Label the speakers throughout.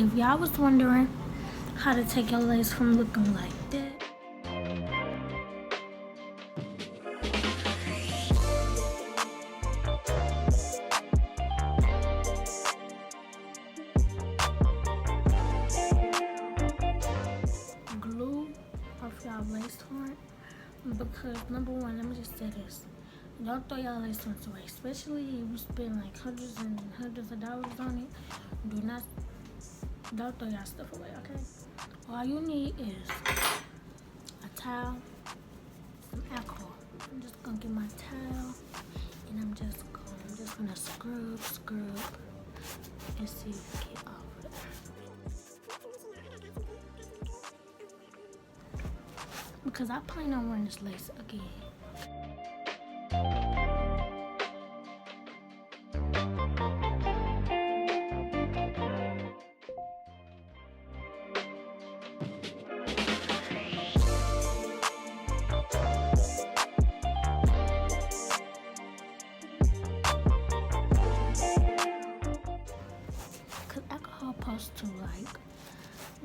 Speaker 1: if y'all was wondering how to take your lace from looking like that, glue off y'all lace front, because number one, let me just say this. Don't throw y'all lace fronts away, especially if you spend like hundreds and hundreds of dollars on it. Don't throw y'all stuff away, okay? All you need is a towel, some alcohol. I'm just gonna get my towel and I'm just gonna scrub and see if it get off of there. Because I plan on wearing this lace again. Cause alcohol supposed to like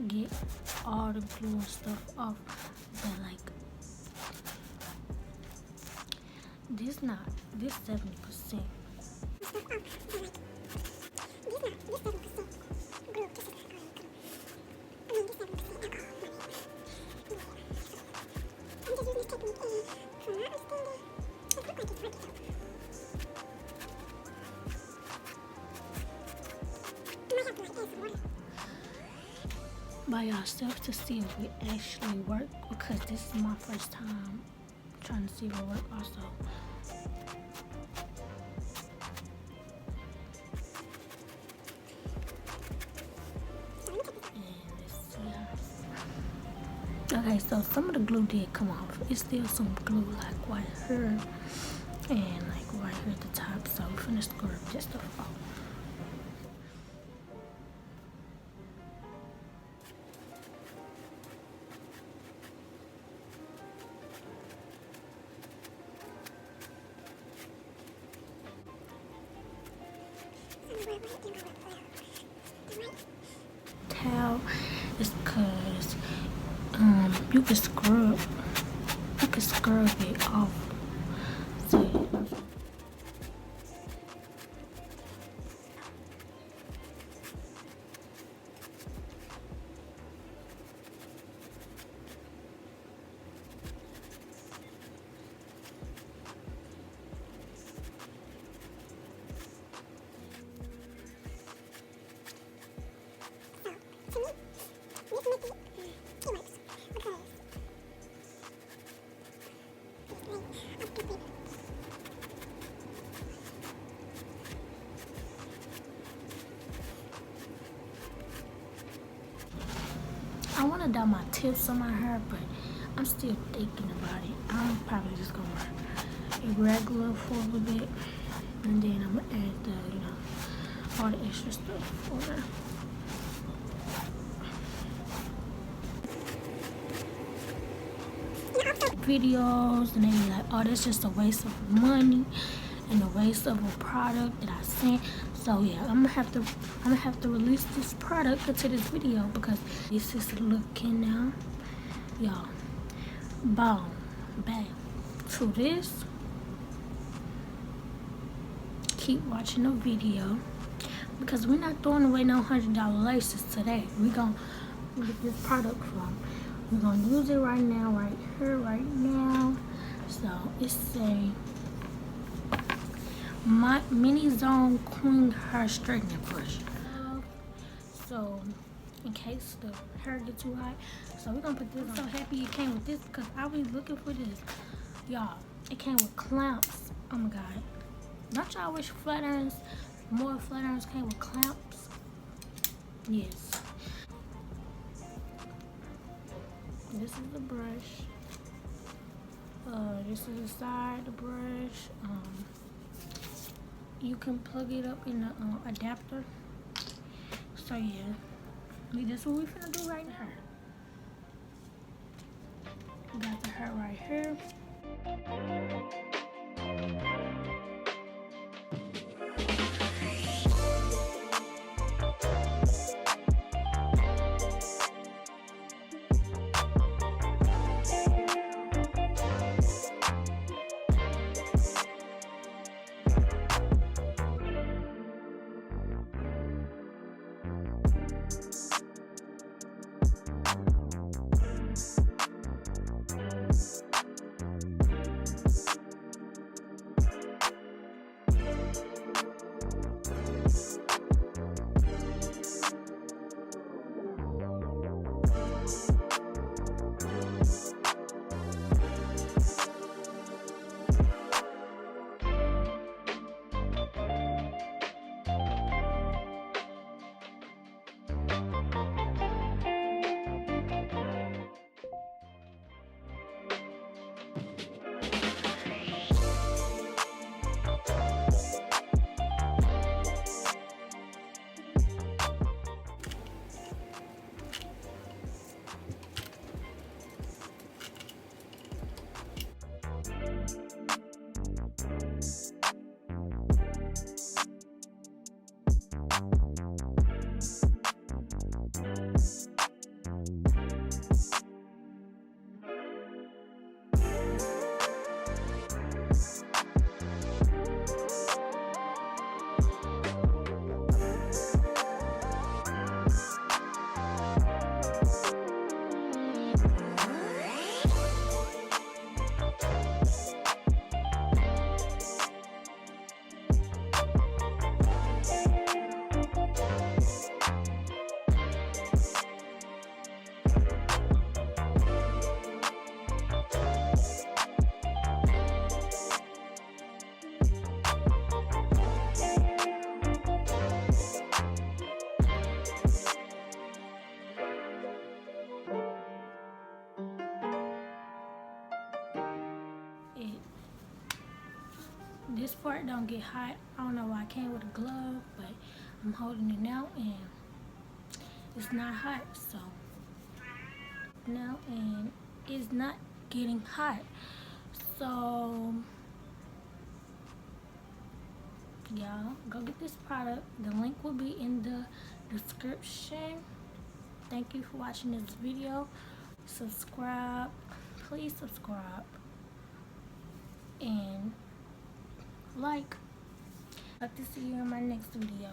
Speaker 1: get all the glue and stuff off, but like this 70%. By yourself to see if it actually work, because this is my first time trying to see if it work also. And let's see how. Okay, so some of the glue did come off. It's still some glue like right here and like right here at the top, so we're finna scrub this stuff off. Towel is because you can scrub it off. So I want to dye my tips on my hair, but I'm still thinking about it. I'm probably just gonna wear it regular for a little bit, and then I'm gonna add the, all the extra stuff for her. Videos, and they be like, oh, that's just a waste of money and a waste of a product that I sent. So yeah, I'm gonna have to release this product into this video, because this is looking now, y'all. Boom, back to this. Keep watching the video, because we're not throwing away no $100 laces today. We're gonna get this product from. We're gonna use it right now, right here, right now. So it's a my mini zone queen hair straightening brush. So in case the hair gets too hot, so we're gonna put this on. I'm so happy it came with this, because I was looking for this, y'all. It came with clamps. Oh my god, don't y'all wish more flat irons came with clamps? Yes. This is the brush. This is the side of the brush. You can plug it up in the adapter. So yeah, that's what we're finna do right now. We got the hair right here. This part don't get hot. I don't know why I came with a glove, but I'm holding it now and it's not hot. So now, and it's not getting hot. So y'all go get this product. The link will be in the description. Thank you for watching this video. Subscribe, please subscribe and like. Hope to see you in my next video.